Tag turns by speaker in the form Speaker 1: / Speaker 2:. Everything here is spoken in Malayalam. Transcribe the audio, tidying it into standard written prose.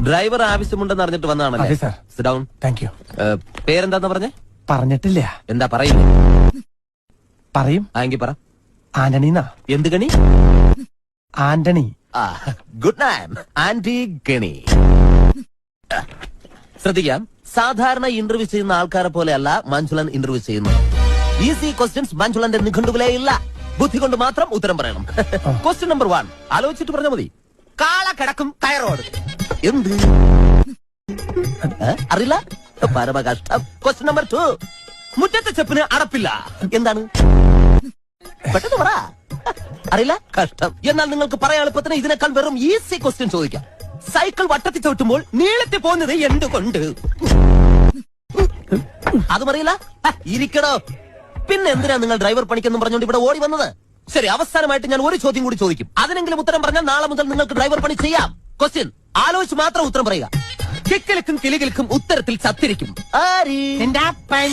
Speaker 1: ഡ്രൈവർ ആവശ്യമുണ്ടെന്ന് അറിഞ്ഞിട്ട് വന്നതാണല്ലേ?
Speaker 2: അതെ sir.
Speaker 1: Sit down.
Speaker 2: Thank you.
Speaker 1: പേരെന്താന്ന് പറഞ്ഞേ?
Speaker 2: പറഞ്ഞിട്ടില്ല.
Speaker 1: എന്താ പറയുന്നേ?
Speaker 2: പറയും.
Speaker 1: എങ്കിൽ പറ.
Speaker 2: ആന്റണീന്നാ.
Speaker 1: എന്ത് ഗണി?
Speaker 2: ആന്റണി.
Speaker 1: ഗുഡ് നൈം ആന്റി ഗണി. ശ്രദ്ധിക്കാം, സാധാരണ ഇന്റർവ്യൂ ചെയ്യുന്ന ആൾക്കാരെ പോലെയല്ല മഞ്ജുളൻ ഇന്റർവ്യൂ ചെയ്യുന്നത്. ഈസി ക്വസ്റ്റ്യൻസ് മഞ്ജുളന്റെ നിഘണ്ടുവിലേ ഇല്ല. ബുദ്ധി കൊണ്ട് മാത്രം ഉത്തരം പറയണം. ക്വസ്റ്റ്യൻ നമ്പർ 1 ആലോചിച്ചിട്ട് പറഞ്ഞാൽ മതി. കാള കിടക്കും കയറോട്. എന്ത് അറിയില്ല? പരമ കഷ്ടം. ക്വസ്റ്റ്യൻ നമ്പർ 2 മുറ്റത്തെ ചെപ്പിന് അടപ്പില്ല. എന്താണ്? പെട്ടെന്ന് പറ. അറിയില്ല? കഷ്ടം. എന്നാൽ നിങ്ങൾക്ക് പറയാൻ എളുപ്പത്തിന് ഇതിനേക്കാൾ വെറും ഈസി ക്വസ്റ്റ്യൻ ചോദിക്കാം. സൈക്കിൾ വട്ടത്തിൽ ചവിട്ടുമ്പോൾ നീളത്തിൽ പോകുന്നത് എന്തുകൊണ്ട്? അതും അറിയില്ല? ഇരിക്കടോ. പിന്നെ എന്തിനാ നിങ്ങൾ ഡ്രൈവർ പണിക്കെന്നും പറഞ്ഞുകൊണ്ട് ഇവിടെ ഓടി വന്നത്? ശരി, അവസാനമായിട്ട് ഞാൻ ഒരു ചോദ്യം കൂടി ചോദിക്കും. അതിനെങ്കിലും ഉത്തരം പറഞ്ഞാൽ നാളെ മുതൽ നിങ്ങൾക്ക് ഡ്രൈവർ പണി ചെയ്യാം. ക്വസ്റ്റ്യൻ ആലോചിച്ച് മാത്രം ഉത്തരം പറയുക. കിക്കിലിക്കും കിളികിലിക്കും ഉത്തരത്തിൽ ചത്തിരിക്കും.
Speaker 2: എന്റെ അപ്പൻ.